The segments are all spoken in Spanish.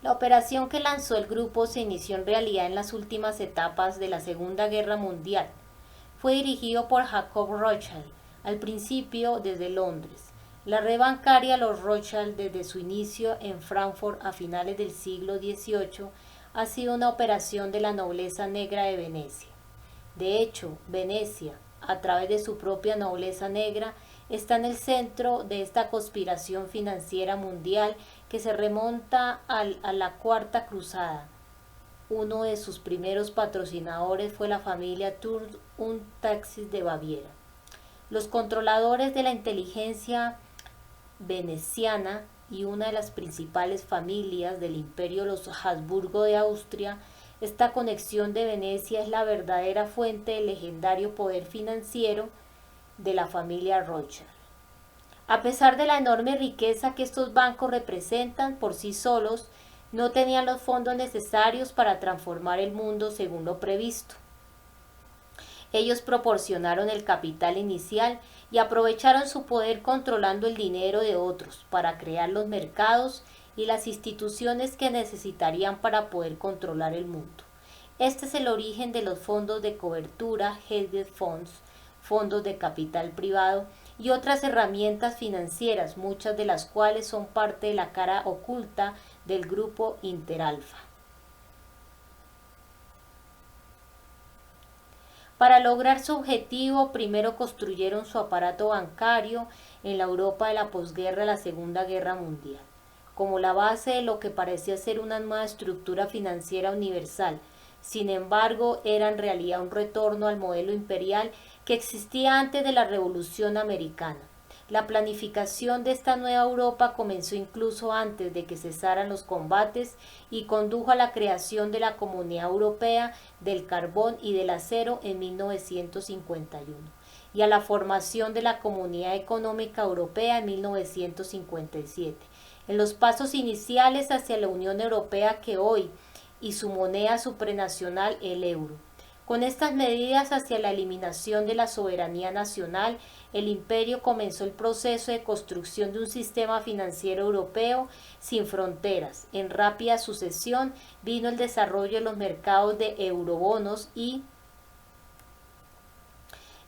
La operación que lanzó el grupo se inició en realidad en las últimas etapas de la Segunda Guerra Mundial. Fue dirigido por Jacob Rothschild, al principio desde Londres. La red bancaria Los Rothschild desde su inicio en Frankfurt a finales del siglo XVIII ha sido una operación de la nobleza negra de Venecia. De hecho, Venecia, a través de su propia nobleza negra, está en el centro de esta conspiración financiera mundial que se remonta a la Cuarta Cruzada. Uno de sus primeros patrocinadores fue la familia Thurn und Taxis de Baviera. Los controladores de la inteligencia veneciana y una de las principales familias del imperio los Habsburgo de Austria, esta conexión de Venecia es la verdadera fuente del legendario poder financiero de la familia Rothschild. A pesar de la enorme riqueza que estos bancos representan por sí solos, no tenían los fondos necesarios para transformar el mundo según lo previsto. Ellos proporcionaron el capital inicial y aprovecharon su poder controlando el dinero de otros para crear los mercados y las instituciones que necesitarían para poder controlar el mundo. Este es el origen de los fondos de cobertura, hedge funds, fondos de capital privado y otras herramientas financieras, muchas de las cuales son parte de la cara oculta del grupo Interalfa. Para lograr su objetivo, primero construyeron su aparato bancario en la Europa de la posguerra de la Segunda Guerra Mundial, como la base de lo que parecía ser una nueva estructura financiera universal. Sin embargo, era en realidad un retorno al modelo imperial que existía antes de la Revolución Americana. La planificación de esta nueva Europa comenzó incluso antes de que cesaran los combates y condujo a la creación de la Comunidad Europea del Carbón y del Acero en 1951 y a la formación de la Comunidad Económica Europea en 1957, en los pasos iniciales hacia la Unión Europea que hoy y su moneda supranacional, el euro. Con estas medidas hacia la eliminación de la soberanía nacional, el imperio comenzó el proceso de construcción de un sistema financiero europeo sin fronteras. En rápida sucesión vino el desarrollo de los mercados de eurobonos y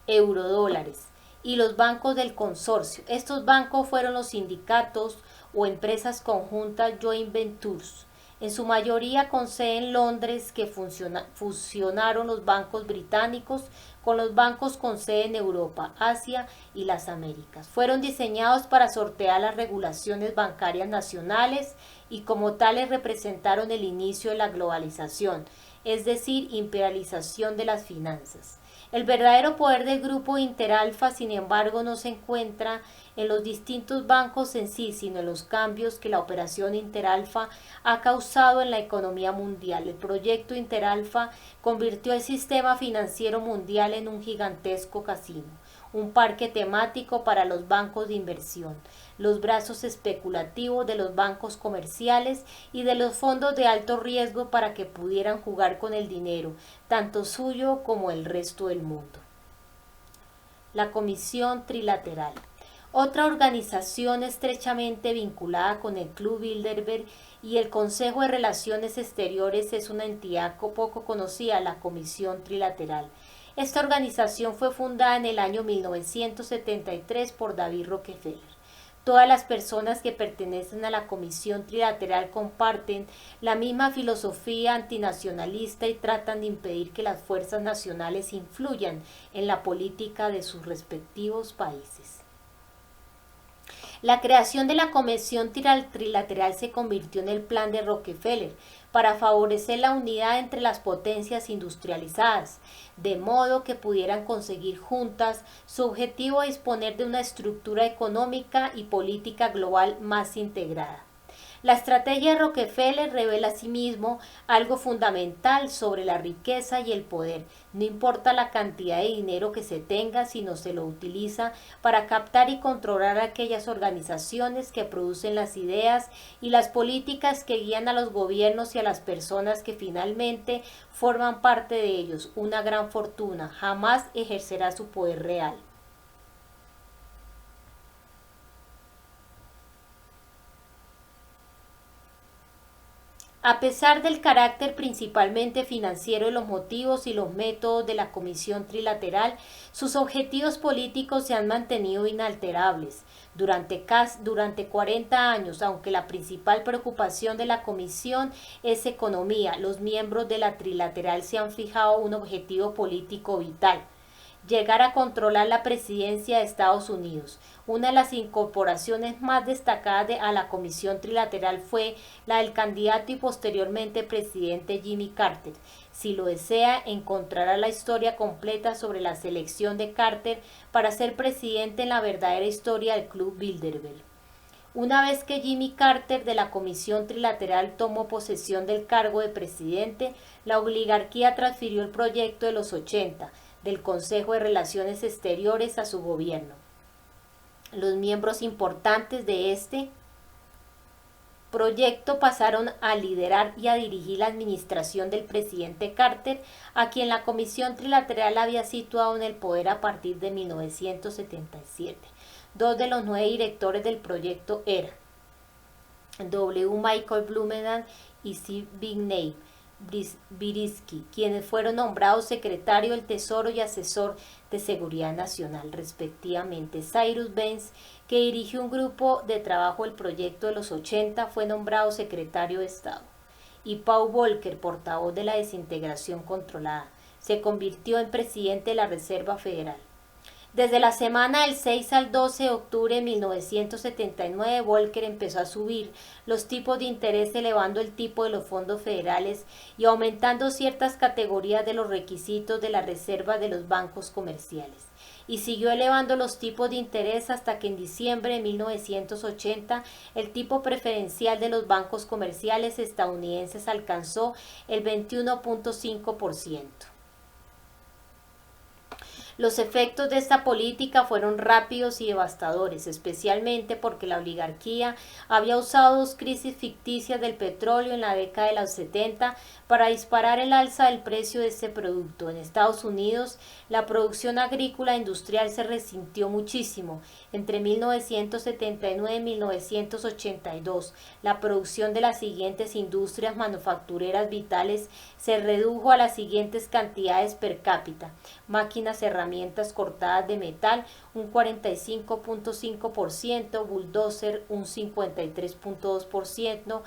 eurodólares y los bancos del consorcio. Estos bancos fueron los sindicatos o empresas conjuntas joint ventures, en su mayoría con sede en Londres, que fusionaron los bancos británicos con los bancos con sede en Europa, Asia y las Américas. Fueron diseñados para sortear las regulaciones bancarias nacionales y como tales representaron el inicio de la globalización, es decir, imperialización de las finanzas. El verdadero poder del grupo Interalfa, sin embargo, no se encuentra en los distintos bancos en sí, sino en los cambios que la operación Interalfa ha causado en la economía mundial. El proyecto Interalfa convirtió el sistema financiero mundial en un gigantesco casino, un parque temático para los bancos de inversión, los brazos especulativos de los bancos comerciales y de los fondos de alto riesgo para que pudieran jugar con el dinero, tanto suyo como el resto del mundo. La Comisión Trilateral. Otra organización estrechamente vinculada con el Club Bilderberg y el Consejo de Relaciones Exteriores es una entidad poco conocida, la Comisión Trilateral. Esta organización fue fundada en el año 1973 por David Rockefeller. Todas las personas que pertenecen a la Comisión Trilateral comparten la misma filosofía antinacionalista y tratan de impedir que las fuerzas nacionales influyan en la política de sus respectivos países. La creación de la Comisión Trilateral se convirtió en el plan de Rockefeller para favorecer la unidad entre las potencias industrializadas, de modo que pudieran conseguir juntas su objetivo de disponer de una estructura económica y política global más integrada. La estrategia de Rockefeller revela asimismo algo fundamental sobre la riqueza y el poder. No importa la cantidad de dinero que se tenga, sino se lo utiliza para captar y controlar aquellas organizaciones que producen las ideas y las políticas que guían a los gobiernos y a las personas que finalmente forman parte de ellos. Una gran fortuna jamás ejercerá su poder real. A pesar del carácter principalmente financiero de los motivos y los métodos de la Comisión Trilateral, sus objetivos políticos se han mantenido inalterables. Durante 40 años, aunque la principal preocupación de la Comisión es economía, los miembros de la Trilateral se han fijado un objetivo político vital: llegar a controlar la presidencia de Estados Unidos. Una de las incorporaciones más destacadas a la Comisión Trilateral fue la del candidato y posteriormente presidente Jimmy Carter. Si lo desea, encontrará la historia completa sobre la selección de Carter para ser presidente en la verdadera historia del Club Bilderberg. Una vez que Jimmy Carter de la Comisión Trilateral tomó posesión del cargo de presidente, la oligarquía transfirió el proyecto de los 80 del Consejo de Relaciones Exteriores a su gobierno. Los miembros importantes de este proyecto pasaron a liderar y a dirigir la administración del presidente Carter, a quien la Comisión Trilateral había situado en el poder a partir de 1977. Dos de los 9 directores del proyecto eran W. Michael Blumenthal y C. Zbigniew Brzezinski, quienes fueron nombrados secretario del Tesoro y asesor de Seguridad Nacional, respectivamente. Cyrus Vance, que dirigió un grupo de trabajo del proyecto de los 80, fue nombrado secretario de Estado. Y Paul Volcker, portavoz de la desintegración controlada, se convirtió en presidente de la Reserva Federal. Desde la semana del 6 al 12 de octubre de 1979, Volcker empezó a subir los tipos de interés, elevando el tipo de los fondos federales y aumentando ciertas categorías de los requisitos de la reserva de los bancos comerciales. Y siguió elevando los tipos de interés hasta que en diciembre de 1980 el tipo preferencial de los bancos comerciales estadounidenses alcanzó el 21.5%. Los efectos de esta política fueron rápidos y devastadores, especialmente porque la oligarquía había usado 2 crisis ficticias del petróleo en la década de los 70 para disparar el alza del precio de ese producto. En Estados Unidos, la producción agrícola e industrial se resintió muchísimo. Entre 1979 y 1982, la producción de las siguientes industrias manufactureras vitales se redujo a las siguientes cantidades per cápita: máquinas, herramientas cortadas de metal, un 45.5%, bulldozer un 53.2%,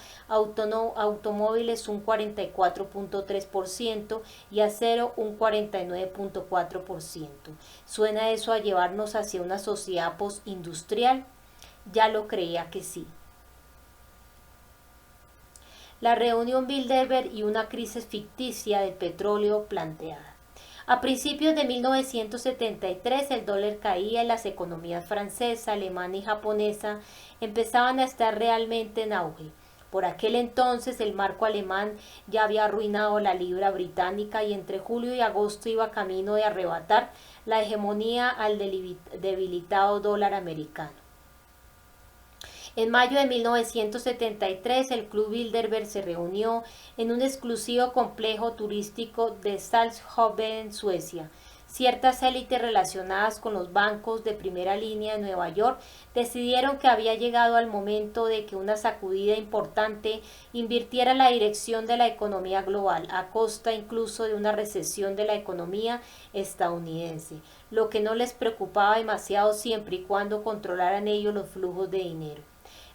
automóviles un 44.3% y acero un 49.4%. ¿Suena eso a llevarnos hacia una sociedad postindustrial? Ya lo creía que sí. La reunión Bilderberg y una crisis ficticia del petróleo planteada. A principios de 1973 el dólar caía y las economías francesa, alemana y japonesa empezaban a estar realmente en auge. Por aquel entonces el marco alemán ya había arruinado la libra británica y entre julio y agosto iba camino de arrebatar la hegemonía al debilitado dólar americano. En mayo de 1973, el Club Bilderberg se reunió en un exclusivo complejo turístico de Salzhoven, Suecia. Ciertas élites relacionadas con los bancos de primera línea de Nueva York decidieron que había llegado el momento de que una sacudida importante invirtiera la dirección de la economía global, a costa incluso de una recesión de la economía estadounidense, lo que no les preocupaba demasiado siempre y cuando controlaran ellos los flujos de dinero.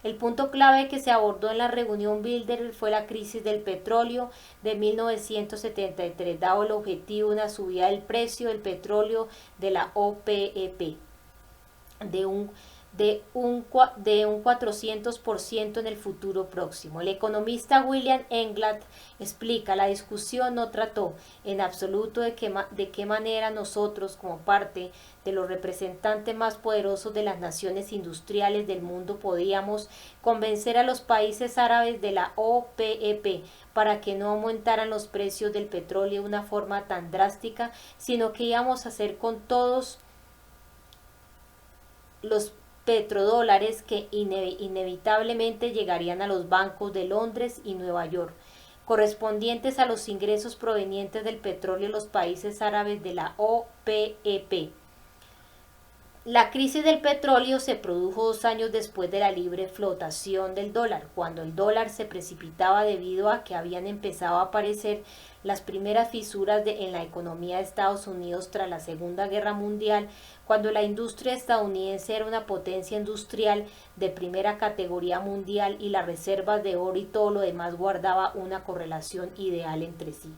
El punto clave que se abordó en la reunión Bilderberg fue la crisis del petróleo de 1973, dado el objetivo de una subida del precio del petróleo de la OPEP de un 400% en el futuro próximo. El economista William Englund explica: la discusión no trató en absoluto de qué manera nosotros, como parte de los representantes más poderosos de las naciones industriales del mundo, podíamos convencer a los países árabes de la OPEP para que no aumentaran los precios del petróleo de una forma tan drástica, sino que íbamos a hacer con todos los petrodólares que inevitablemente llegarían a los bancos de Londres y Nueva York, correspondientes a los ingresos provenientes del petróleo de los países árabes de la OPEP. La crisis del petróleo se produjo 2 años después de la libre flotación del dólar, cuando el dólar se precipitaba debido a que habían empezado a aparecer las primeras fisuras en la economía de Estados Unidos tras la Segunda Guerra Mundial, cuando la industria estadounidense era una potencia industrial de primera categoría mundial y las reservas de oro y todo lo demás guardaba una correlación ideal entre sí.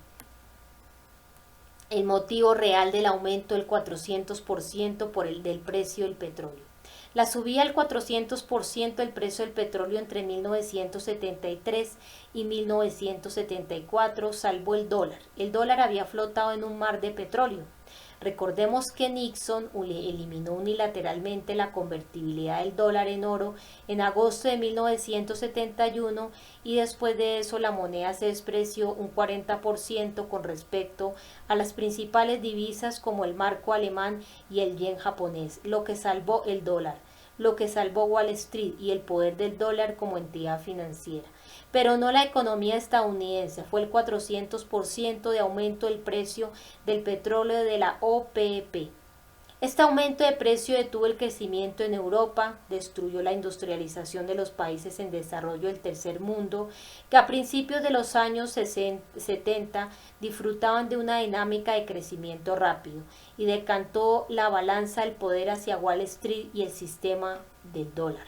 El motivo real del aumento del 400% por el del precio del petróleo. La subida del 400% del precio del petróleo entre 1973 y 1974 salvó el dólar. El dólar había flotado en un mar de petróleo. Recordemos que Nixon eliminó unilateralmente la convertibilidad del dólar en oro en agosto de 1971 y después de eso la moneda se despreció un 40% con respecto a las principales divisas como el marco alemán y el yen japonés, lo que salvó el dólar, lo que salvó Wall Street y el poder del dólar como entidad financiera. Pero no la economía estadounidense, fue el 400% de aumento del precio del petróleo de la OPEP. Este aumento de precio detuvo el crecimiento en Europa, destruyó la industrialización de los países en desarrollo del tercer mundo, que a principios de los años 70 disfrutaban de una dinámica de crecimiento rápido, y decantó la balanza del poder hacia Wall Street y el sistema del dólar.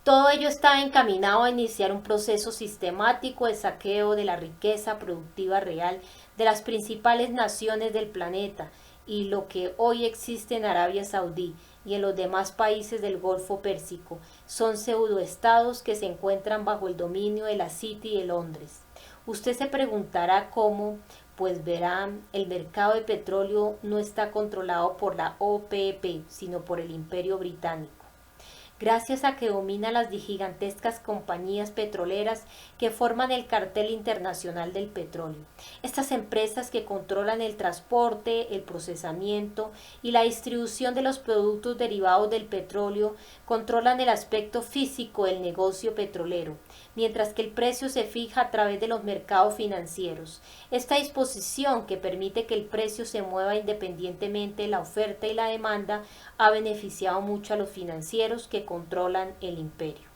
Todo ello estaba encaminado a iniciar un proceso sistemático de saqueo de la riqueza productiva real de las principales naciones del planeta y lo que hoy existe en Arabia Saudí y en los demás países del Golfo Pérsico son pseudoestados que se encuentran bajo el dominio de la City de Londres. Usted se preguntará cómo, pues verán, el mercado de petróleo no está controlado por la OPEP, sino por el Imperio Británico, gracias a que domina las gigantescas compañías petroleras que forman el cartel internacional del petróleo. Estas empresas que controlan el transporte, el procesamiento y la distribución de los productos derivados del petróleo controlan el aspecto físico del negocio petrolero, mientras que el precio se fija a través de los mercados financieros. Esta disposición, que permite que el precio se mueva independientemente de la oferta y la demanda, ha beneficiado mucho a los financieros que controlan el imperio.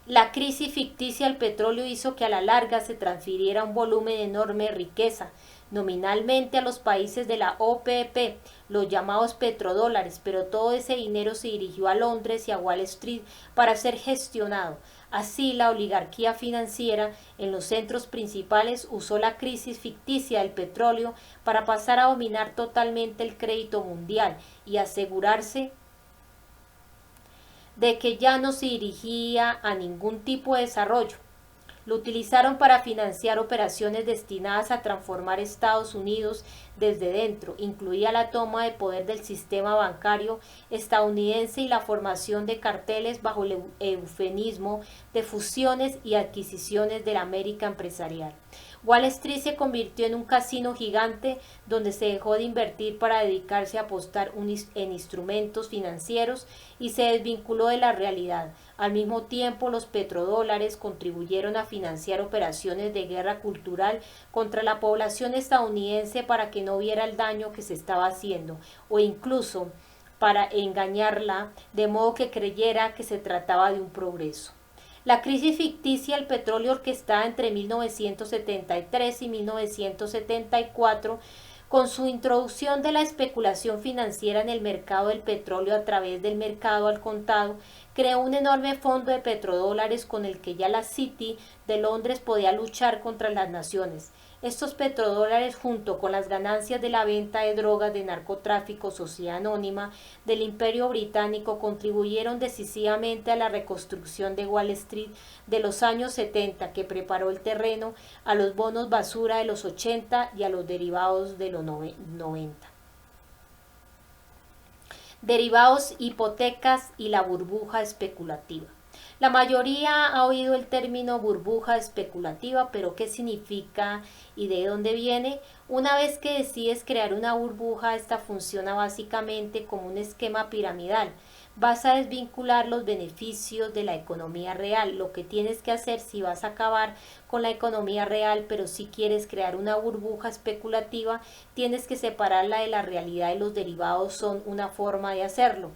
La crisis ficticia del petróleo hizo que a la larga se transfiriera un volumen enorme de riqueza, nominalmente a los países de la OPEP, los llamados petrodólares, pero todo ese dinero se dirigió a Londres y a Wall Street para ser gestionado. Así, la oligarquía financiera en los centros principales usó la crisis ficticia del petróleo para pasar a dominar totalmente el crédito mundial y asegurarse de que ya no se dirigía a ningún tipo de desarrollo. Lo utilizaron para financiar operaciones destinadas a transformar Estados Unidos desde dentro, incluía la toma de poder del sistema bancario estadounidense y la formación de carteles bajo el eufemismo de fusiones y adquisiciones de la América empresarial. Wall Street se convirtió en un casino gigante donde se dejó de invertir para dedicarse a apostar en instrumentos financieros y se desvinculó de la realidad. Al mismo tiempo, los petrodólares contribuyeron a financiar operaciones de guerra cultural contra la población estadounidense para que no viera el daño que se estaba haciendo, o incluso para engañarla de modo que creyera que se trataba de un progreso. La crisis ficticia del petróleo, orquestada entre 1973 y 1974, con su introducción de la especulación financiera en el mercado del petróleo a través del mercado al contado, creó un enorme fondo de petrodólares con el que ya la City de Londres podía luchar contra las naciones. Estos petrodólares, junto con las ganancias de la venta de drogas de narcotráfico, sociedad anónima del Imperio Británico, contribuyeron decisivamente a la reconstrucción de Wall Street de los años 70, que preparó el terreno a los bonos basura de los 80 y a los derivados de los 90. Derivados, hipotecas y la burbuja especulativa. La mayoría ha oído el término burbuja especulativa, pero ¿qué significa y de dónde viene? Una vez que decides crear una burbuja, esta funciona básicamente como un esquema piramidal, vas a desvincular los beneficios de la economía real. Lo que tienes que hacer si vas a acabar con la economía real, pero si quieres crear una burbuja especulativa, tienes que separarla de la realidad y los derivados son una forma de hacerlo.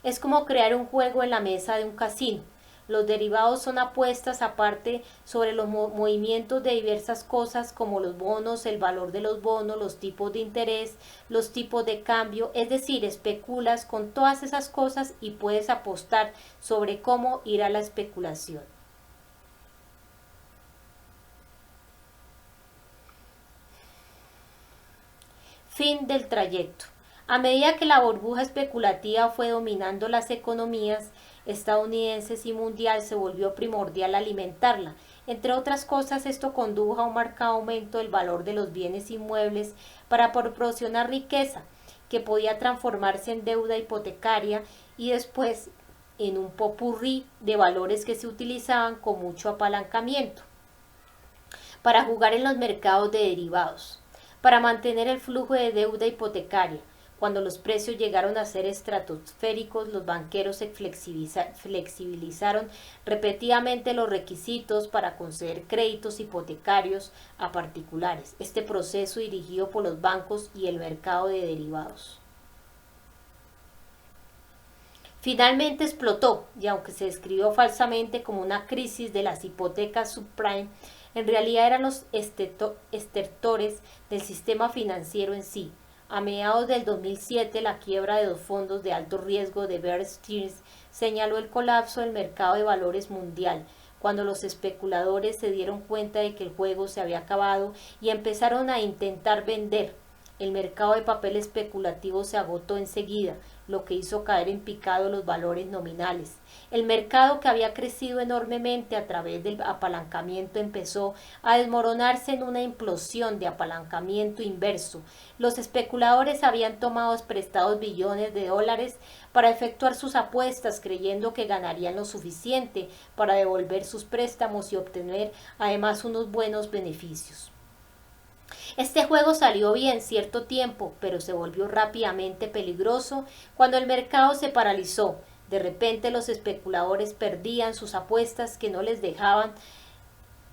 Es como crear un juego en la mesa de un casino. Los derivados son apuestas aparte sobre los movimientos de diversas cosas como los bonos, el valor de los bonos, los tipos de interés, los tipos de cambio, es decir, especulas con todas esas cosas y puedes apostar sobre cómo irá la especulación. Fin del trayecto. A medida que la burbuja especulativa fue dominando las economías estadounidenses y mundial, se volvió primordial alimentarla. Entre otras cosas, esto condujo a un marcado aumento del valor de los bienes inmuebles para proporcionar riqueza, que podía transformarse en deuda hipotecaria y después en un popurrí de valores que se utilizaban con mucho apalancamiento para jugar en los mercados de derivados, para mantener el flujo de deuda hipotecaria. Cuando los precios llegaron a ser estratosféricos, los banqueros se flexibilizaron repetidamente los requisitos para conceder créditos hipotecarios a particulares. Este proceso dirigido por los bancos y el mercado de derivados. Finalmente explotó, y aunque se describió falsamente como una crisis de las hipotecas subprime, en realidad eran los estertores del sistema financiero en sí. A mediados del 2007, la quiebra de dos fondos de alto riesgo de Bear Stearns señaló el colapso del mercado de valores mundial, cuando los especuladores se dieron cuenta de que el juego se había acabado y empezaron a intentar vender. El mercado de papel especulativo se agotó enseguida, lo que hizo caer en picado los valores nominales. El mercado, que había crecido enormemente a través del apalancamiento, empezó a desmoronarse en una implosión de apalancamiento inverso. Los especuladores habían tomado prestados billones de dólares para efectuar sus apuestas, creyendo que ganarían lo suficiente para devolver sus préstamos y obtener además unos buenos beneficios. Este juego salió bien cierto tiempo, pero se volvió rápidamente peligroso cuando el mercado se paralizó. De repente los especuladores perdían sus apuestas que no les dejaban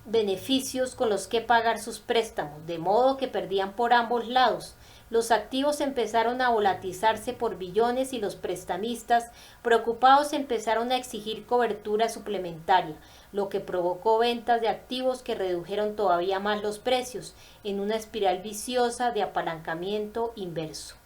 beneficios con los que pagar sus préstamos, de modo que perdían por ambos lados. Los activos empezaron a volatilizarse por billones y los prestamistas, preocupados, empezaron a exigir cobertura suplementaria, lo que provocó ventas de activos que redujeron todavía más los precios, en una espiral viciosa de apalancamiento inverso.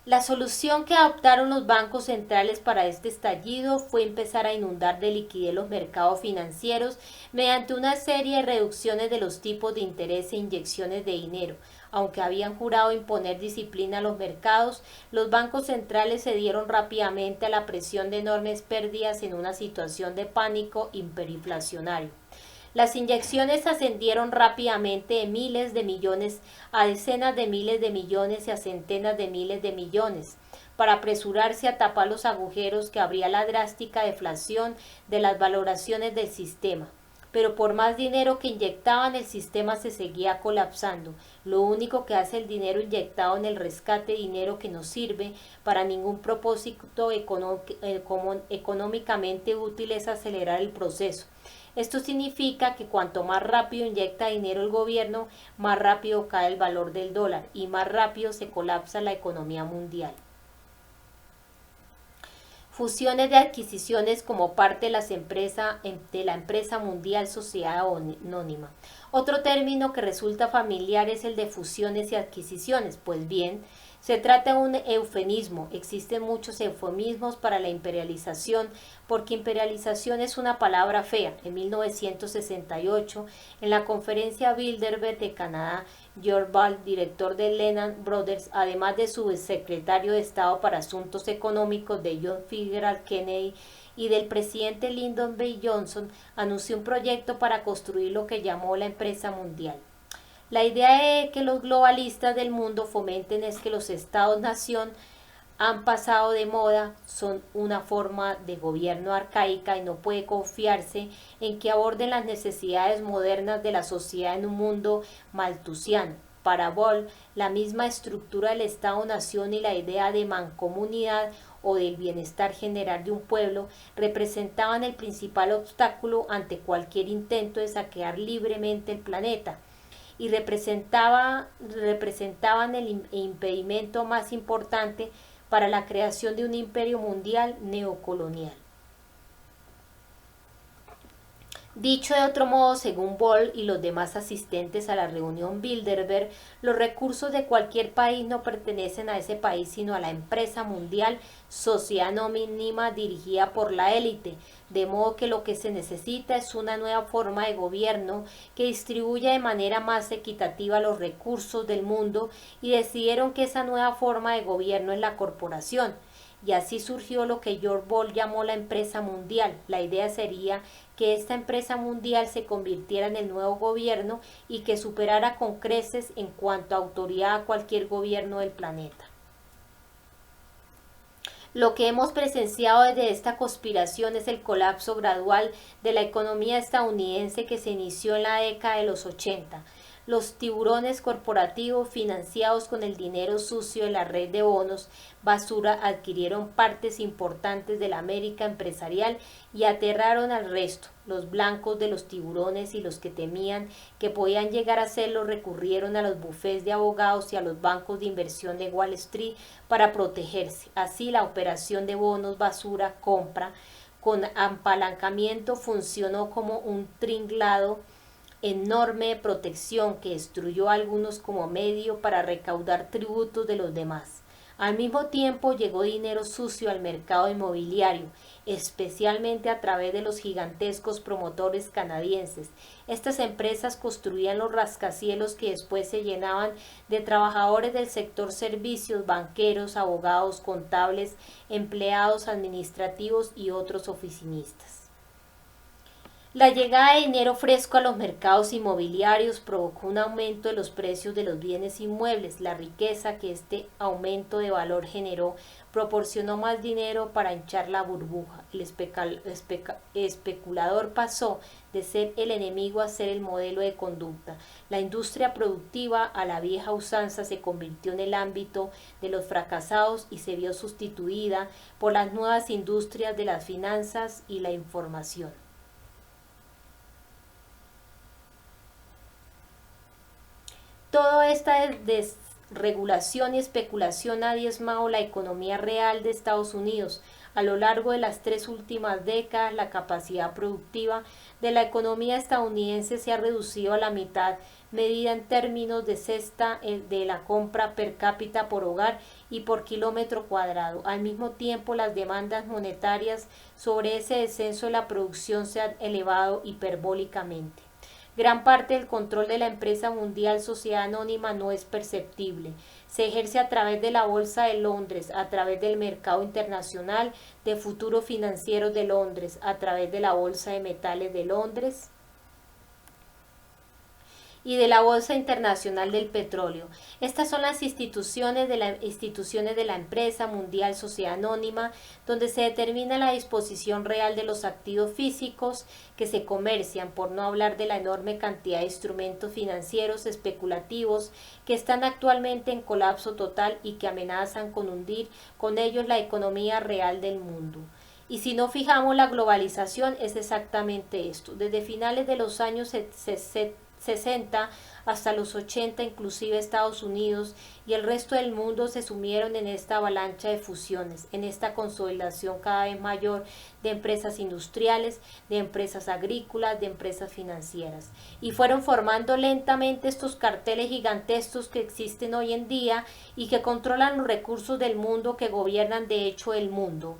La solución que adoptaron los bancos centrales para este estallido fue empezar a inundar de liquidez los mercados financieros mediante una serie de reducciones de los tipos de interés e inyecciones de dinero. Aunque habían jurado imponer disciplina a los mercados, los bancos centrales cedieron rápidamente a la presión de enormes pérdidas en una situación de pánico hiperinflacionario. Las inyecciones ascendieron rápidamente de miles de millones a decenas de miles de millones y a centenas de miles de millones, para apresurarse a tapar los agujeros que abría la drástica deflación de las valoraciones del sistema. Pero por más dinero que inyectaban, el sistema se seguía colapsando. Lo único que hace el dinero inyectado en el rescate, dinero que no sirve para ningún propósito económicamente útil, es acelerar el proceso. Esto significa que cuanto más rápido inyecta dinero el gobierno, más rápido cae el valor del dólar y más rápido se colapsa la economía mundial. Fusiones de adquisiciones como parte de la empresa mundial Sociedad Anónima. Otro término que resulta familiar es el de fusiones y adquisiciones. Pues bien, se trata de un eufemismo. Existen muchos eufemismos para la imperialización, porque imperialización es una palabra fea. En 1968, en la conferencia Bilderberg de Canadá, George Ball, director de Lehman Brothers, además de su secretario de Estado para Asuntos Económicos de John Fitzgerald Kennedy y del presidente Lyndon B. Johnson, anunció un proyecto para construir lo que llamó la empresa mundial. La idea de que los globalistas del mundo fomenten es que los estados-nación han pasado de moda, son una forma de gobierno arcaica y no puede confiarse en que aborden las necesidades modernas de la sociedad en un mundo malthusiano. Para Ball, la misma estructura del Estado-Nación y la idea de mancomunidad o del bienestar general de un pueblo representaban el principal obstáculo ante cualquier intento de saquear libremente el planeta y representaban el impedimento más importante para la creación de un imperio mundial neocolonial. Dicho de otro modo, según Ball y los demás asistentes a la reunión Bilderberg, los recursos de cualquier país no pertenecen a ese país sino a la empresa mundial, sociedad anónima dirigida por la élite, de modo que lo que se necesita es una nueva forma de gobierno que distribuya de manera más equitativa los recursos del mundo, y decidieron que esa nueva forma de gobierno es la corporación. Y así surgió lo que George Ball llamó la empresa mundial. La idea sería que esta empresa mundial se convirtiera en el nuevo gobierno y que superara con creces en cuanto a autoridad a cualquier gobierno del planeta. Lo que hemos presenciado desde esta conspiración es el colapso gradual de la economía estadounidense que se inició en la década de los 80. Los tiburones corporativos financiados con el dinero sucio de la red de bonos basura adquirieron partes importantes de la América empresarial y aterraron al resto. Los blancos de los tiburones y los que temían que podían llegar a serlo recurrieron a los bufetes de abogados y a los bancos de inversión de Wall Street para protegerse. Así la operación de bonos basura compra con apalancamiento funcionó como un tringlado enorme de protección que destruyó a algunos como medio para recaudar tributos de los demás. Al mismo tiempo llegó dinero sucio al mercado inmobiliario, especialmente a través de los gigantescos promotores canadienses. Estas empresas construían los rascacielos que después se llenaban de trabajadores del sector servicios, banqueros, abogados, contables, empleados administrativos y otros oficinistas. La llegada de dinero fresco a los mercados inmobiliarios provocó un aumento de los precios de los bienes inmuebles. La riqueza que este aumento de valor generó proporcionó más dinero para hinchar la burbuja. El especulador pasó de ser el enemigo a ser el modelo de conducta. La industria productiva a la vieja usanza se convirtió en el ámbito de los fracasados y se vio sustituida por las nuevas industrias de las finanzas y la información. Toda esta desregulación y especulación ha diezmado la economía real de Estados Unidos. A lo largo de las 3 últimas décadas, la capacidad productiva de la economía estadounidense se ha reducido a la mitad, medida en términos de cesta de la compra per cápita por hogar y por kilómetro cuadrado. Al mismo tiempo, las demandas monetarias sobre ese descenso de la producción se han elevado hiperbólicamente. Gran parte del control de la empresa mundial Sociedad Anónima no es perceptible. Se ejerce a través de la Bolsa de Londres, a través del mercado internacional de futuros financieros de Londres, a través de la Bolsa de Metales de Londres y de la Bolsa Internacional del Petróleo. Estas son las instituciones de la empresa mundial Sociedad Anónima, donde se determina la disposición real de los activos físicos que se comercian, por no hablar de la enorme cantidad de instrumentos financieros especulativos que están actualmente en colapso total y que amenazan con hundir con ellos la economía real del mundo. Y si no fijamos, la globalización es exactamente esto. Desde finales de los años 60 hasta los 80, inclusive Estados Unidos y el resto del mundo se sumieron en esta avalancha de fusiones, en esta consolidación cada vez mayor de empresas industriales, de empresas agrícolas, de empresas financieras, y fueron formando lentamente estos carteles gigantescos que existen hoy en día y que controlan los recursos del mundo, que gobiernan de hecho el mundo.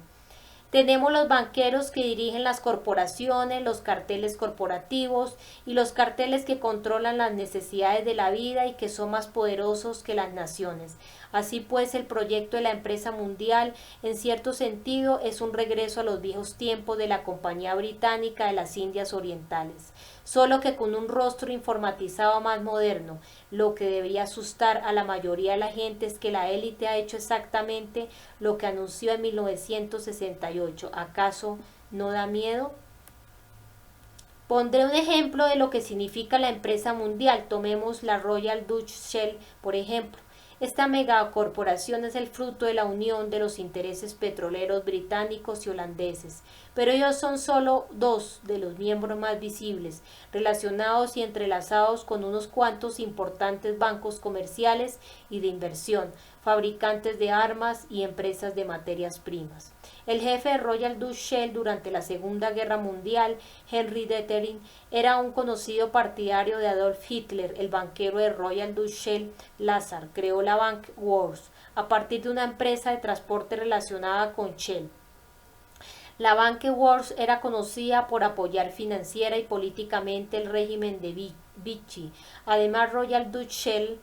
Tenemos los banqueros que dirigen las corporaciones, los carteles corporativos y los carteles que controlan las necesidades de la vida y que son más poderosos que las naciones. Así pues, el proyecto de la empresa mundial, en cierto sentido, es un regreso a los viejos tiempos de la Compañía Británica de las Indias Orientales, solo que con un rostro informatizado más moderno. Lo que debería asustar a la mayoría de la gente es que la élite ha hecho exactamente lo que anunció en 1968. ¿Acaso no da miedo? Pondré un ejemplo de lo que significa la empresa mundial. Tomemos la Royal Dutch Shell, por ejemplo. Esta megacorporación es el fruto de la unión de los intereses petroleros británicos y holandeses, pero ellos son solo dos de los miembros más visibles, relacionados y entrelazados con unos cuantos importantes bancos comerciales y de inversión, fabricantes de armas y empresas de materias primas. El jefe de Royal Dutch Shell durante la Segunda Guerra Mundial, Henry Dettering, era un conocido partidario de Adolf Hitler. El banquero de Royal Dutch Shell, Lazar, creó la Bank Wars a partir de una empresa de transporte relacionada con Shell. La Bank Wars era conocida por apoyar financiera y políticamente el régimen de Vichy. Además, Royal Dutch Shell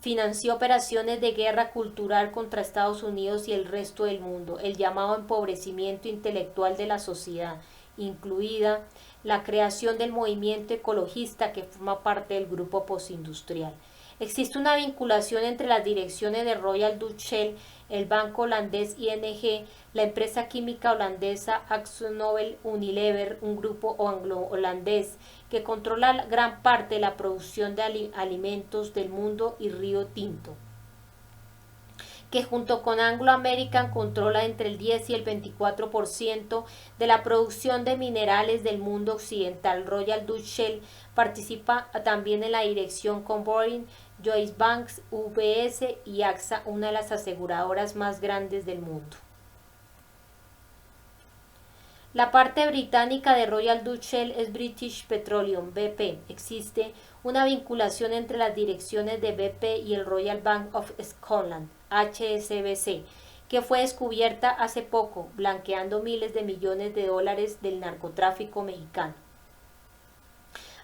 financió operaciones de guerra cultural contra Estados Unidos y el resto del mundo, el llamado empobrecimiento intelectual de la sociedad, incluida la creación del movimiento ecologista que forma parte del grupo postindustrial. Existe una vinculación entre las direcciones de Royal Dutch Shell, el banco holandés ING, la empresa química holandesa AkzoNobel Unilever, un grupo anglo-holandés que controla gran parte de la producción de alimentos del mundo, y Río Tinto, que junto con Anglo American controla entre el 10 y el 24% de la producción de minerales del mundo occidental. Royal Dutch Shell participa también en la dirección con Boring, Joyce Banks, UBS y AXA, una de las aseguradoras más grandes del mundo. La parte británica de Royal Dutch Shell es British Petroleum, BP. Existe una vinculación entre las direcciones de BP y el Royal Bank of Scotland, HSBC, que fue descubierta hace poco, blanqueando miles de millones de dólares del narcotráfico mexicano.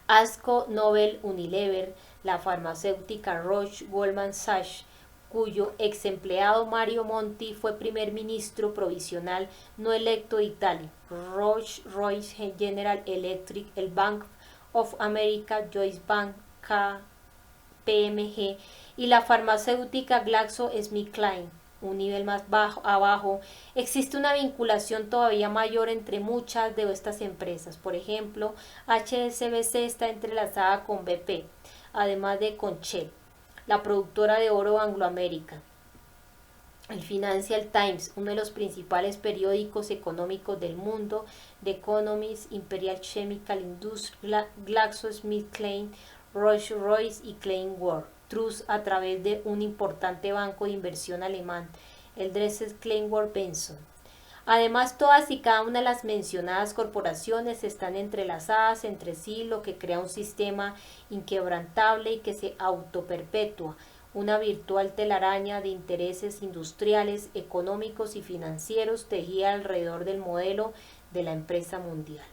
AkzoNobel Unilever, la farmacéutica Roche Goldman Sachs, cuyo ex empleado Mario Monti fue primer ministro provisional no electo de Italia, Rolls-Royce, General Electric, el Bank of America, Joyce Bank, KPMG y la farmacéutica GlaxoSmithKline. Un nivel más abajo, existe una vinculación todavía mayor entre muchas de estas empresas. Por ejemplo, HSBC está entrelazada con BP, además de con Shell, la productora de oro Anglo American. El Financial Times, uno de los principales periódicos económicos del mundo, The Economist, Imperial Chemical Industries, GlaxoSmithKline, Rolls-Royce y Klein Ward Trust a través de un importante banco de inversión alemán, el Dresses Kleinwort Benson. Además, todas y cada una de las mencionadas corporaciones están entrelazadas entre sí, lo que crea un sistema inquebrantable y que se autoperpetúa, una virtual telaraña de intereses industriales, económicos y financieros tejida alrededor del modelo de la empresa mundial.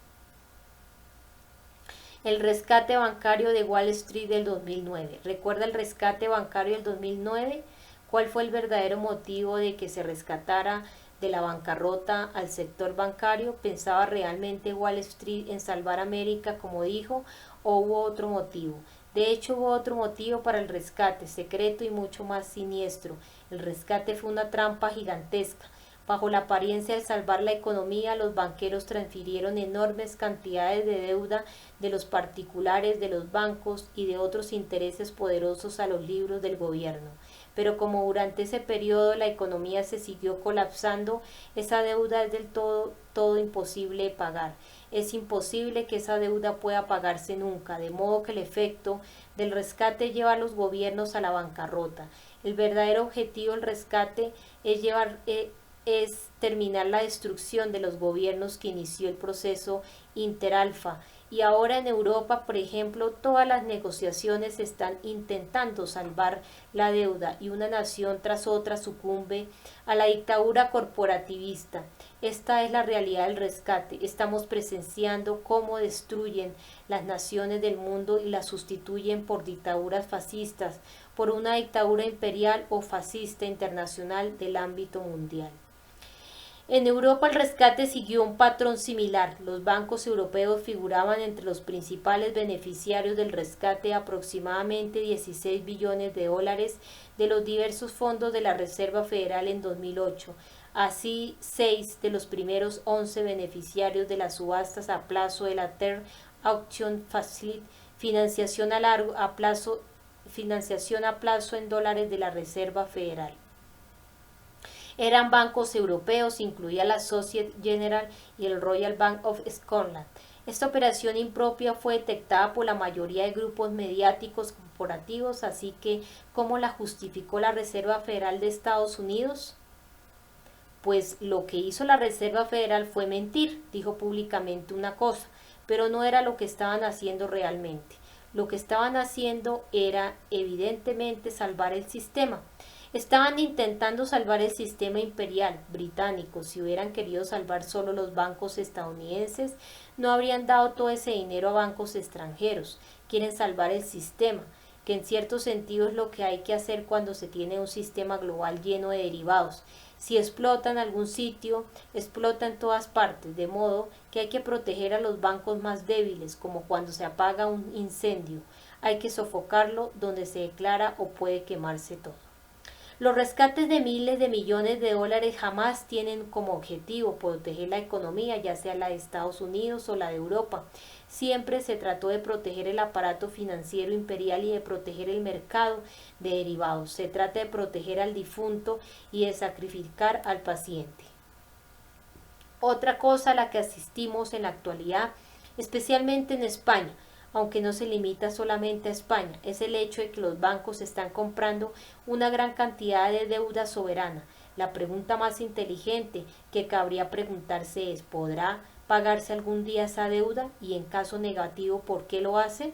El rescate bancario de Wall Street del 2009. ¿Recuerda el rescate bancario del 2009? ¿Cuál fue el verdadero motivo de que se rescatara de la bancarrota al sector bancario? ¿Pensaba realmente Wall Street en salvar América, como dijo, o hubo otro motivo? De hecho, hubo otro motivo para el rescate, secreto y mucho más siniestro. El rescate fue una trampa gigantesca. Bajo la apariencia de salvar la economía, los banqueros transfirieron enormes cantidades de deuda de los particulares, de los bancos y de otros intereses poderosos a los libros del gobierno. Pero como durante ese periodo la economía se siguió colapsando, esa deuda es del todo imposible de pagar. Es imposible que esa deuda pueda pagarse nunca, de modo que el efecto del rescate lleva a los gobiernos a la bancarrota. El verdadero objetivo del rescate es terminar la destrucción de los gobiernos que inició el proceso interalfa. Y ahora en Europa, por ejemplo, todas las negociaciones están intentando salvar la deuda y una nación tras otra sucumbe a la dictadura corporativista. Esta es la realidad del rescate. Estamos presenciando cómo destruyen las naciones del mundo y las sustituyen por dictaduras fascistas, por una dictadura imperial o fascista internacional del ámbito mundial. En Europa el rescate siguió un patrón similar. Los bancos europeos figuraban entre los principales beneficiarios del rescate, aproximadamente 16 billones de dólares de los diversos fondos de la Reserva Federal en 2008. Así, 6 de los primeros 11 beneficiarios de las subastas a plazo de la Third Auction Facility, financiación financiación a plazo en dólares de la Reserva Federal. Eran bancos europeos, incluía la Societe Generale y el Royal Bank of Scotland. Esta operación impropia fue detectada por la mayoría de grupos mediáticos corporativos, así que ¿cómo la justificó la Reserva Federal de Estados Unidos? Pues lo que hizo la Reserva Federal fue mentir, dijo públicamente una cosa, pero no era lo que estaban haciendo realmente. Lo que estaban haciendo era evidentemente salvar el sistema. Estaban intentando salvar el sistema imperial británico. Si hubieran querido salvar solo los bancos estadounidenses, no habrían dado todo ese dinero a bancos extranjeros. Quieren salvar el sistema, que en cierto sentido es lo que hay que hacer cuando se tiene un sistema global lleno de derivados. Si explota en algún sitio, explota en todas partes, de modo que hay que proteger a los bancos más débiles, como cuando se apaga un incendio. Hay que sofocarlo donde se declara o puede quemarse todo. Los rescates de miles de millones de dólares jamás tienen como objetivo proteger la economía, ya sea la de Estados Unidos o la de Europa. Siempre se trató de proteger el aparato financiero imperial y de proteger el mercado de derivados. Se trata de proteger al difunto y de sacrificar al paciente. Otra cosa a la que asistimos en la actualidad, especialmente en España, aunque no se limita solamente a España, es el hecho de que los bancos están comprando una gran cantidad de deuda soberana. La pregunta más inteligente que cabría preguntarse es, ¿podrá pagarse algún día esa deuda? Y en caso negativo, ¿por qué lo hace?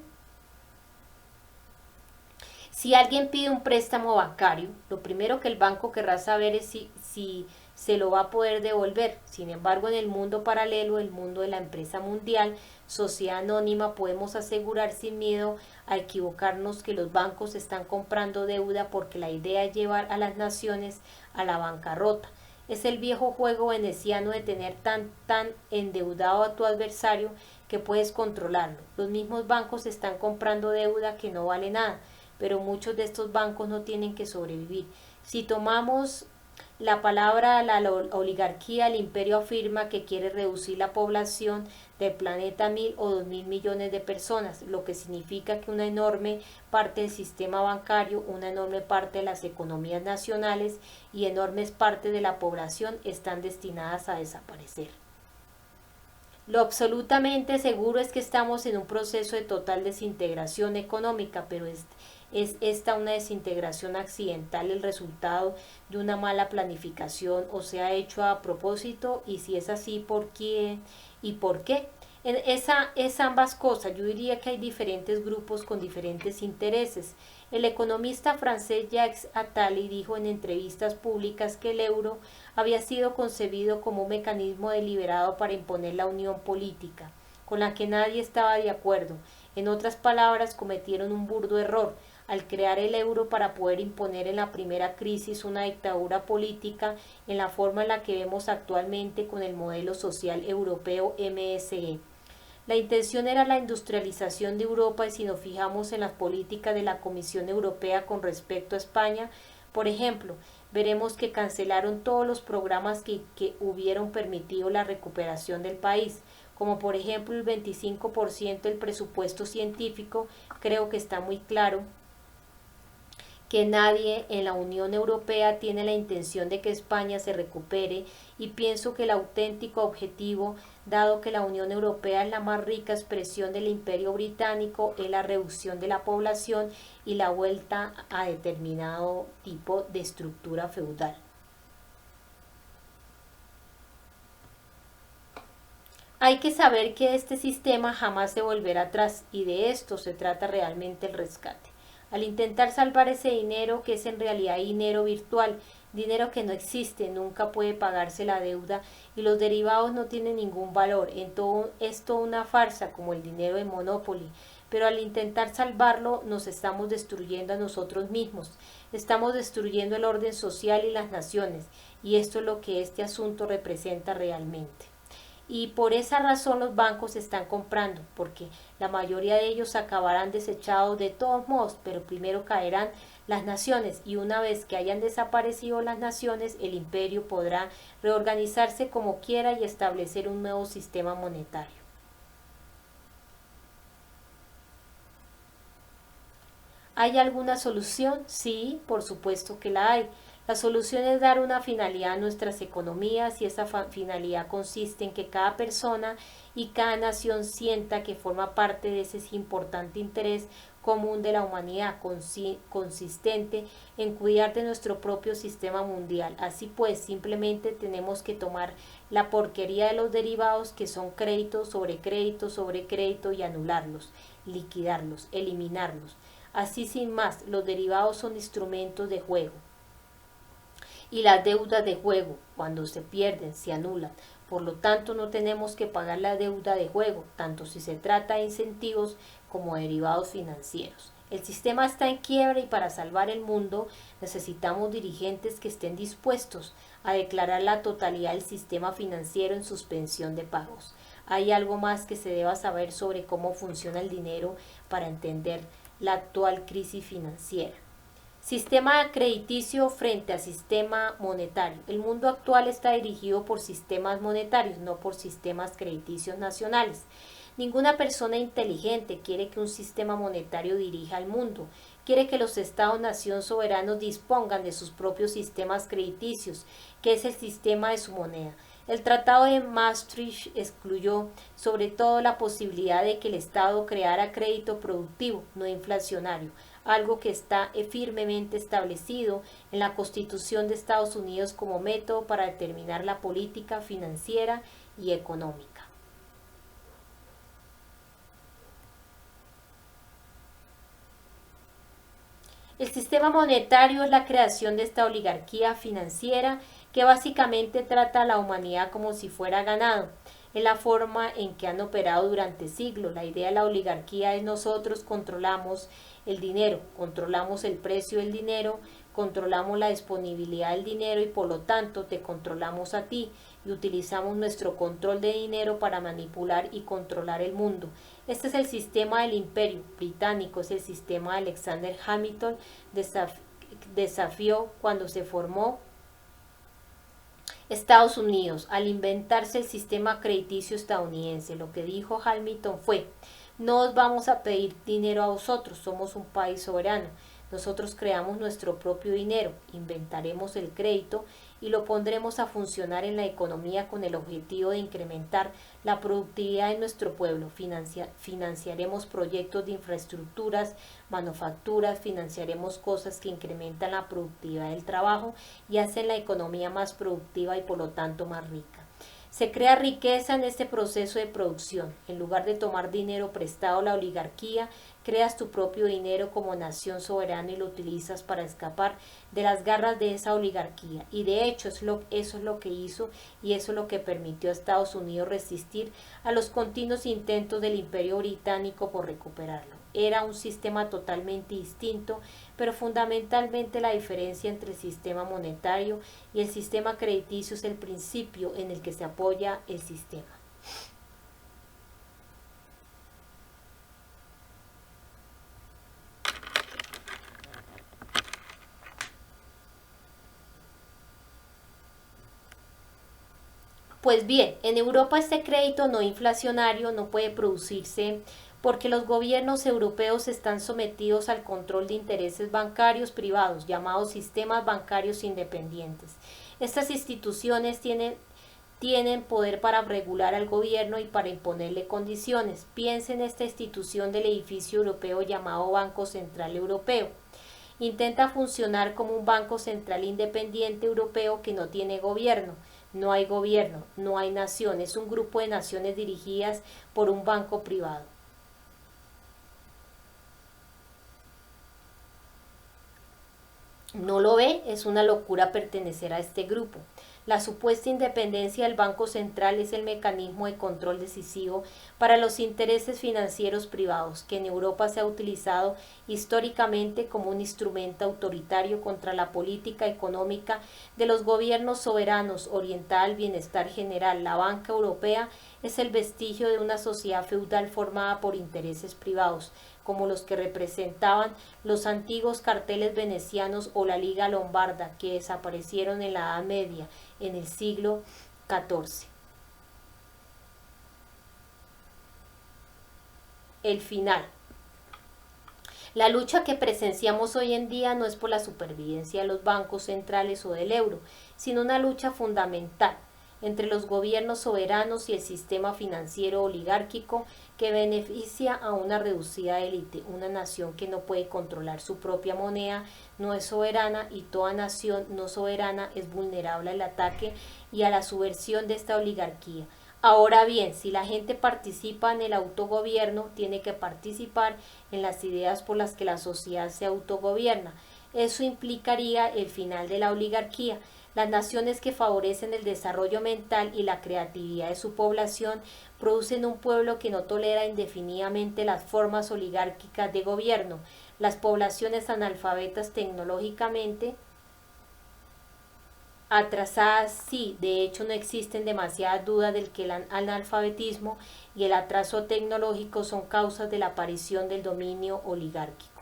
Si alguien pide un préstamo bancario, lo primero que el banco querrá saber es si se lo va a poder devolver. Sin embargo, en el mundo paralelo, el mundo de la empresa mundial, sociedad anónima, podemos asegurar sin miedo a equivocarnos que los bancos están comprando deuda porque la idea es llevar a las naciones a la bancarrota. Es el viejo juego veneciano de tener tan endeudado a tu adversario que puedes controlarlo. Los mismos bancos están comprando deuda que no vale nada, pero muchos de estos bancos no tienen que sobrevivir. Si tomamos la palabra la oligarquía, el imperio afirma que quiere reducir la población del planeta a 1.000 o 2.000 millones de personas, lo que significa que una enorme parte del sistema bancario, una enorme parte de las economías nacionales y enormes partes de la población están destinadas a desaparecer. Lo absolutamente seguro es que estamos en un proceso de total desintegración económica, pero es esta una desintegración accidental el resultado de una mala planificación o se ha hecho a propósito, y si es así, ¿por quién y por qué? Es ambas cosas. Yo diría que hay diferentes grupos con diferentes intereses. El economista francés Jacques Attali dijo en entrevistas públicas que el euro había sido concebido como un mecanismo deliberado para imponer la unión política, con la que nadie estaba de acuerdo. En otras palabras, cometieron un burdo error al crear el euro para poder imponer en la primera crisis una dictadura política en la forma en la que vemos actualmente con el modelo social europeo MSE. La intención era la industrialización de Europa, y si nos fijamos en las políticas de la Comisión Europea con respecto a España, por ejemplo, veremos que cancelaron todos los programas que hubieran permitido la recuperación del país, como por ejemplo el 25% del presupuesto científico. Creo que está muy claro que nadie en la Unión Europea tiene la intención de que España se recupere, y pienso que el auténtico objetivo, dado que la Unión Europea es la más rica expresión del Imperio Británico, es la reducción de la población y la vuelta a determinado tipo de estructura feudal. Hay que saber que este sistema jamás se volverá atrás, y de esto se trata realmente el rescate. Al intentar salvar ese dinero, que es en realidad dinero virtual, dinero que no existe, nunca puede pagarse la deuda, y los derivados no tienen ningún valor, es toda una farsa como el dinero de Monopoly, pero al intentar salvarlo nos estamos destruyendo a nosotros mismos, estamos destruyendo el orden social y las naciones, y esto es lo que este asunto representa realmente. Y por esa razón los bancos están comprando, porque la mayoría de ellos acabarán desechados de todos modos, pero primero caerán las naciones, y una vez que hayan desaparecido las naciones, el imperio podrá reorganizarse como quiera y establecer un nuevo sistema monetario. ¿Hay alguna solución? Sí, por supuesto que la hay. La solución es dar una finalidad a nuestras economías y esa finalidad consiste en que cada persona y cada nación sienta que forma parte de ese importante interés común de la humanidad, consistente en cuidar de nuestro propio sistema mundial. Así pues, simplemente tenemos que tomar la porquería de los derivados, que son crédito sobre crédito sobre crédito, y anularlos, liquidarlos, eliminarlos. Así sin más, los derivados son instrumentos de juego y las deudas de juego, cuando se pierden, se anulan. Por lo tanto, no tenemos que pagar la deuda de juego, tanto si se trata de incentivos como derivados financieros. El sistema está en quiebra y para salvar el mundo necesitamos dirigentes que estén dispuestos a declarar la totalidad del sistema financiero en suspensión de pagos. Hay algo más que se deba saber sobre cómo funciona el dinero para entender la actual crisis financiera. Sistema crediticio frente al sistema monetario. El mundo actual está dirigido por sistemas monetarios, no por sistemas crediticios nacionales. Ninguna persona inteligente quiere que un sistema monetario dirija al mundo. Quiere que los estados-nación soberanos dispongan de sus propios sistemas crediticios, que es el sistema de su moneda. El Tratado de Maastricht excluyó sobre todo la posibilidad de que el Estado creara crédito productivo, no inflacionario, algo que está firmemente establecido en la Constitución de Estados Unidos como método para determinar la política financiera y económica. El sistema monetario es la creación de esta oligarquía financiera que básicamente trata a la humanidad como si fuera ganado. Es la forma en que han operado durante siglos. La idea de la oligarquía es: nosotros controlamos el dinero, controlamos el precio del dinero, controlamos la disponibilidad del dinero y por lo tanto te controlamos a ti, y utilizamos nuestro control de dinero para manipular y controlar el mundo. Este es el sistema del Imperio británico, es el sistema de Alexander Hamilton desafió cuando se formó Estados Unidos al inventarse el sistema crediticio estadounidense. Lo que dijo Hamilton fue: no os vamos a pedir dinero a vosotros, somos un país soberano. Nosotros creamos nuestro propio dinero, inventaremos el crédito y lo pondremos a funcionar en la economía con el objetivo de incrementar la productividad de nuestro pueblo. Financiaremos proyectos de infraestructuras, manufacturas, financiaremos cosas que incrementan la productividad del trabajo y hacen la economía más productiva y por lo tanto más rica. Se crea riqueza en este proceso de producción. En lugar de tomar dinero prestado a la oligarquía, creas tu propio dinero como nación soberana y lo utilizas para escapar de las garras de esa oligarquía. Y de hecho eso es lo que hizo, y eso es lo que permitió a Estados Unidos resistir a los continuos intentos del Imperio Británico por recuperarlo. Era un sistema totalmente distinto, pero fundamentalmente la diferencia entre el sistema monetario y el sistema crediticio es el principio en el que se apoya el sistema. Pues bien, en Europa este crédito no inflacionario no puede producirse porque los gobiernos europeos están sometidos al control de intereses bancarios privados, llamados sistemas bancarios independientes. Estas instituciones tienen poder para regular al gobierno y para imponerle condiciones. Piense en esta institución del edificio europeo llamado Banco Central Europeo. Intenta funcionar como un banco central independiente europeo que no tiene gobierno. No hay gobierno, no hay nación, es un grupo de naciones dirigidas por un banco privado. ¿No lo ve? Es una locura pertenecer a este grupo. La supuesta independencia del Banco Central es el mecanismo de control decisivo para los intereses financieros privados, que en Europa se ha utilizado históricamente como un instrumento autoritario contra la política económica de los gobiernos soberanos, orientada al bienestar general. La banca europea es el vestigio de una sociedad feudal formada por intereses privados, como los que representaban los antiguos carteles venecianos o la Liga Lombarda, que desaparecieron en la Edad Media, en el siglo XIV. El final. La lucha que presenciamos hoy en día no es por la supervivencia de los bancos centrales o del euro, sino una lucha fundamental entre los gobiernos soberanos y el sistema financiero oligárquico que beneficia a una reducida élite. Una nación que no puede controlar su propia moneda no es soberana, y toda nación no soberana es vulnerable al ataque y a la subversión de esta oligarquía. Ahora bien, si la gente participa en el autogobierno, tiene que participar en las ideas por las que la sociedad se autogobierna. Eso implicaría el final de la oligarquía. Las naciones que favorecen el desarrollo mental y la creatividad de su población producen un pueblo que no tolera indefinidamente las formas oligárquicas de gobierno. Las poblaciones analfabetas tecnológicamente atrasadas, sí, de hecho no existen demasiadas dudas de que el analfabetismo y el atraso tecnológico son causas de la aparición del dominio oligárquico.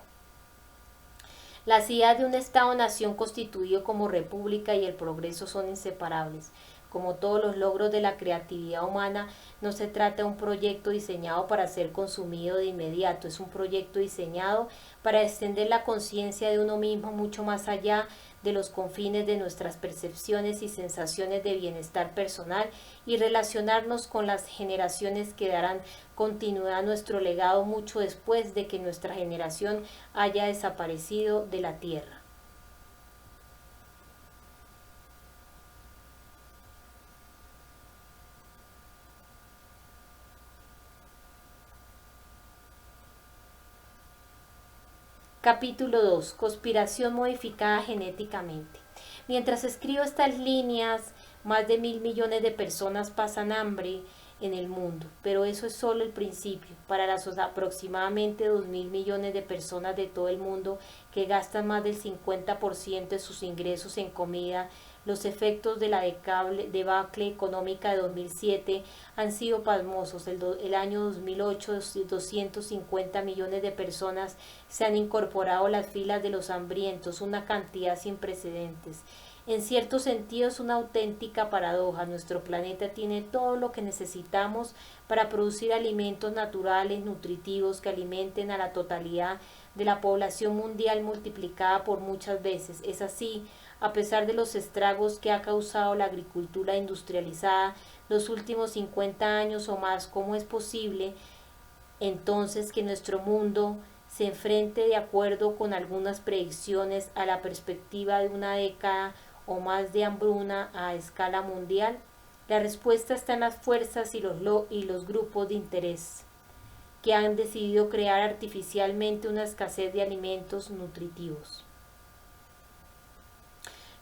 Las ideas de un Estado-nación constituido como república y el progreso son inseparables. Como todos los logros de la creatividad humana, no se trata de un proyecto diseñado para ser consumido de inmediato, es un proyecto diseñado para extender la conciencia de uno mismo mucho más allá de los confines de nuestras percepciones y sensaciones de bienestar personal, y relacionarnos con las generaciones que darán continuidad a nuestro legado mucho después de que nuestra generación haya desaparecido de la tierra. Capítulo 2. Conspiración modificada genéticamente. Mientras escribo estas líneas, más de 1.000 millones de personas pasan hambre en el mundo, pero eso es solo el principio. Para las aproximadamente 2.000 millones de personas de todo el mundo que gastan más del 50% de sus ingresos en comida, los efectos de la debacle económica de 2007 han sido pasmosos. El año 2008, 250 millones de personas se han incorporado a las filas de los hambrientos, una cantidad sin precedentes. En cierto sentido es una auténtica paradoja. Nuestro planeta tiene todo lo que necesitamos para producir alimentos naturales, nutritivos, que alimenten a la totalidad de la población mundial multiplicada por muchas veces. Es así, a pesar de los estragos que ha causado la agricultura industrializada los últimos 50 años o más. ¿Cómo es posible entonces que nuestro mundo se enfrente, de acuerdo con algunas predicciones, a la perspectiva de una década o más de hambruna a escala mundial? La respuesta está en las fuerzas y los grupos de interés que han decidido crear artificialmente una escasez de alimentos nutritivos.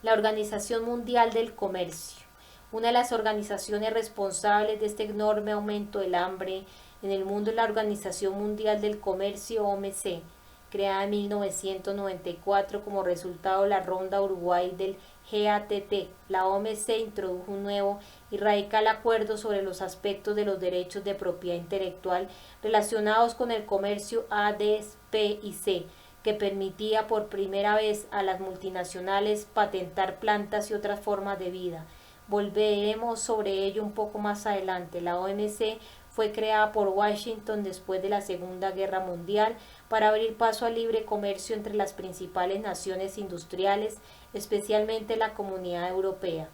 La Organización Mundial del Comercio, una de las organizaciones responsables de este enorme aumento del hambre en el mundo, es la Organización Mundial del Comercio, OMC, creada en 1994 como resultado de la ronda Uruguay del GATT. La OMC introdujo un nuevo y radical acuerdo sobre los aspectos de los derechos de propiedad intelectual relacionados con el comercio ADS-PIC, que permitía por primera vez a las multinacionales patentar plantas y otras formas de vida. Volveremos sobre ello un poco más adelante. La OMC fue creada por Washington después de la Segunda Guerra Mundial para abrir paso al libre comercio entre las principales naciones industriales, especialmente la Comunidad Europea.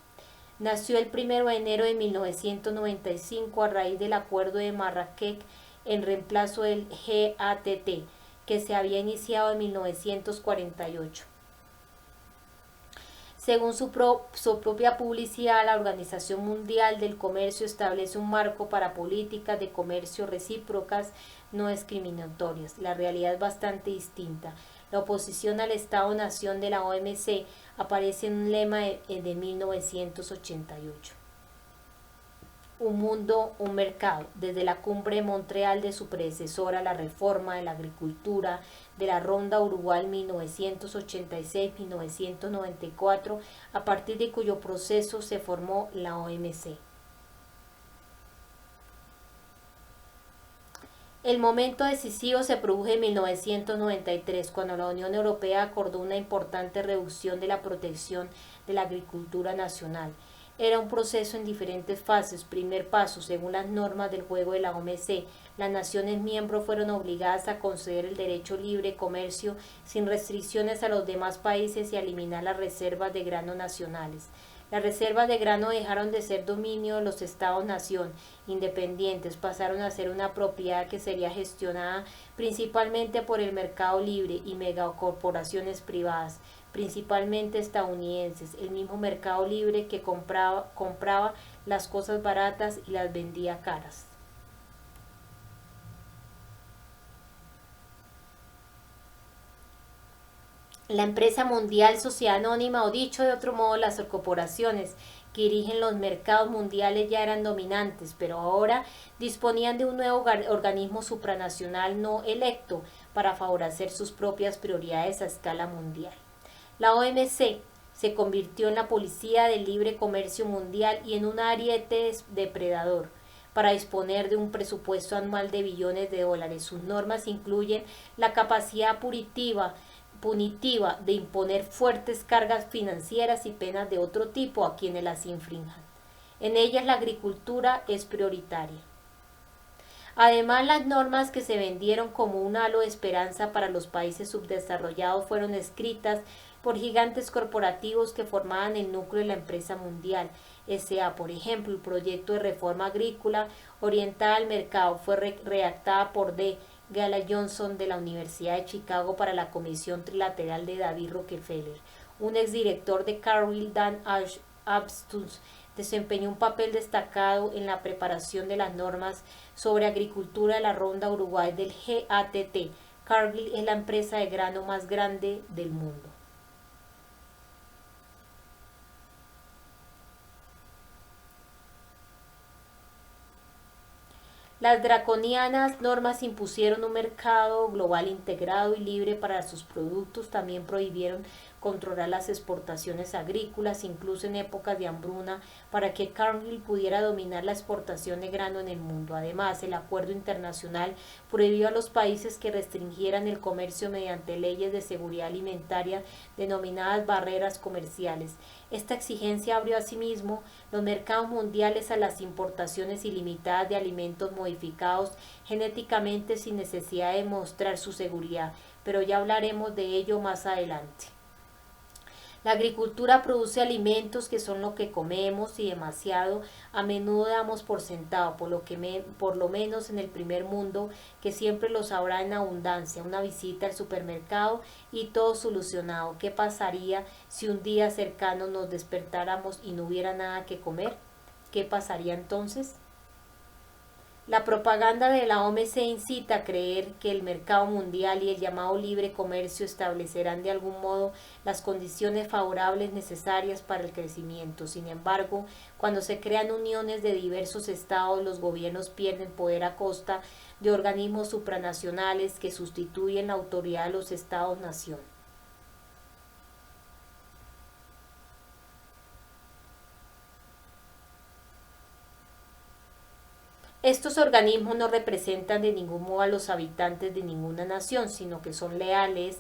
Nació el 1 de enero de 1995 a raíz del Acuerdo de Marrakech en reemplazo del GATT, que se había iniciado en 1948. Según su propia publicidad, la Organización Mundial del Comercio establece un marco para políticas de comercio recíprocas no discriminatorias. La realidad es bastante distinta. La oposición al Estado-nación de la OMC aparece en un lema de 1988. Un mundo, un mercado. Desde la cumbre de Montreal de su predecesora, la reforma de la agricultura de la ronda Uruguay 1986-1994, a partir de cuyo proceso se formó la OMC. El momento decisivo se produjo en 1993, cuando la Unión Europea acordó una importante reducción de la protección de la agricultura nacional. Era un proceso en diferentes fases. Primer paso, según las normas del juego de la OMC, las naciones miembros fueron obligadas a conceder el derecho libre comercio sin restricciones a los demás países y a eliminar las reservas de grano nacionales. Las reservas de grano dejaron de ser dominio de los estados-nación independientes, pasaron a ser una propiedad que sería gestionada principalmente por el mercado libre y megacorporaciones privadas, principalmente estadounidenses, el mismo mercado libre que compraba las cosas baratas y las vendía caras. La empresa mundial, sociedad anónima o dicho de otro modo, las corporaciones que dirigen los mercados mundiales ya eran dominantes, pero ahora disponían de un nuevo organismo supranacional no electo para favorecer sus propias prioridades a escala mundial. La OMC se convirtió en la policía del libre comercio mundial y en un ariete depredador para disponer de un presupuesto anual de billones de dólares. Sus normas incluyen la capacidad punitiva de imponer fuertes cargas financieras y penas de otro tipo a quienes las infrinjan. En ellas la agricultura es prioritaria. Además, las normas que se vendieron como un halo de esperanza para los países subdesarrollados fueron escritas por gigantes corporativos que formaban el núcleo de la empresa mundial. S.A., por ejemplo, el proyecto de reforma agrícola orientada al mercado fue redactada por D. Gala Johnson de la Universidad de Chicago para la Comisión Trilateral de David Rockefeller. Un exdirector de Cargill, Dan Abstus, desempeñó un papel destacado en la preparación de las normas sobre agricultura de la Ronda Uruguay del GATT. Cargill es la empresa de grano más grande del mundo. Las draconianas normas impusieron un mercado global integrado y libre para sus productos, también prohibieron controlar las exportaciones agrícolas, incluso en épocas de hambruna, para que Cargill pudiera dominar la exportación de grano en el mundo. Además, el acuerdo internacional prohibió a los países que restringieran el comercio mediante leyes de seguridad alimentaria denominadas barreras comerciales. Esta exigencia abrió asimismo los mercados mundiales a las importaciones ilimitadas de alimentos modificados genéticamente sin necesidad de mostrar su seguridad, pero ya hablaremos de ello más adelante. La agricultura produce alimentos que son lo que comemos y demasiado a menudo damos por sentado, por lo menos en el primer mundo, que siempre los habrá en abundancia. Una visita al supermercado y todo solucionado. ¿Qué pasaría si un día cercano nos despertáramos y no hubiera nada que comer? ¿Qué pasaría entonces? La propaganda de la OMC incita a creer que el mercado mundial y el llamado libre comercio establecerán de algún modo las condiciones favorables necesarias para el crecimiento. Sin embargo, cuando se crean uniones de diversos estados, los gobiernos pierden poder a costa de organismos supranacionales que sustituyen la autoridad de los estados-nación. Estos organismos no representan de ningún modo a los habitantes de ninguna nación, sino que son leales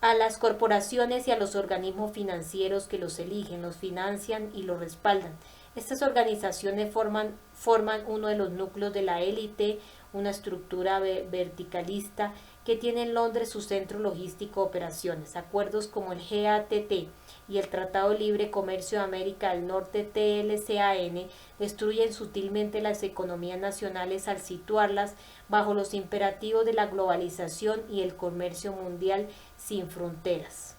a las corporaciones y a los organismos financieros que los eligen, los financian y los respaldan. Estas organizaciones forman uno de los núcleos de la élite, una estructura verticalista que tiene en Londres su centro logístico de operaciones. Acuerdos como el GATT y el Tratado de Libre Comercio de América del Norte TLCAN destruyen sutilmente las economías nacionales al situarlas bajo los imperativos de la globalización y el comercio mundial sin fronteras.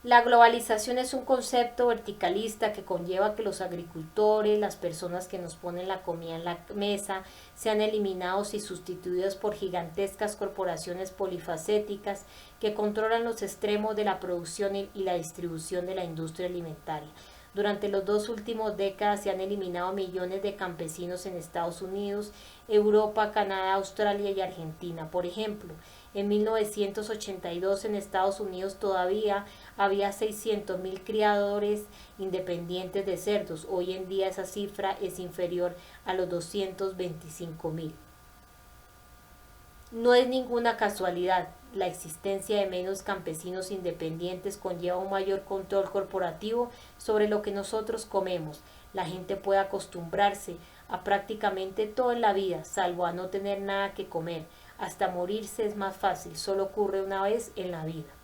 La globalización es un concepto verticalista que conlleva que los agricultores, las personas que nos ponen la comida en la mesa, sean eliminados y sustituidos por gigantescas corporaciones polifacéticas que controlan los extremos de la producción y la distribución de la industria alimentaria. Durante los dos últimos décadas se han eliminado millones de campesinos en Estados Unidos, Europa, Canadá, Australia y Argentina. Por ejemplo, en 1982 en Estados Unidos todavía había 600.000 criadores independientes de cerdos. Hoy en día esa cifra es inferior a los 225.000. No es ninguna casualidad. La existencia de menos campesinos independientes conlleva un mayor control corporativo sobre lo que nosotros comemos. La gente puede acostumbrarse a prácticamente todo en la vida, salvo a no tener nada que comer. Hasta morirse es más fácil, solo ocurre una vez en la vida.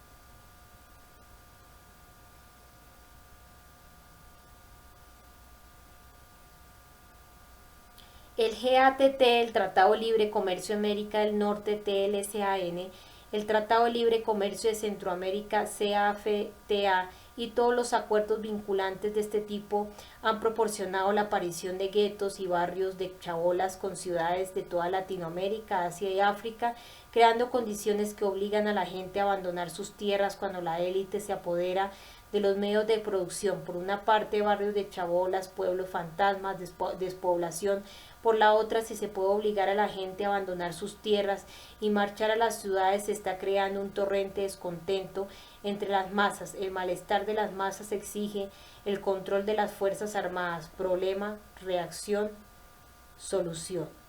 El GATT, el Tratado Libre Comercio América del Norte, TLSAN, el Tratado de Libre Comercio de Centroamérica, CAFTA, y todos los acuerdos vinculantes de este tipo han proporcionado la aparición de guetos y barrios de chabolas con ciudades de toda Latinoamérica, Asia y África, creando condiciones que obligan a la gente a abandonar sus tierras cuando la élite se apodera de los medios de producción. Por una parte, barrios de chabolas, pueblos fantasmas, despoblación. Por la otra, si se puede obligar a la gente a abandonar sus tierras y marchar a las ciudades, se está creando un torrente de descontento entre las masas. El malestar de las masas exige el control de las fuerzas armadas. Problema, reacción, solución.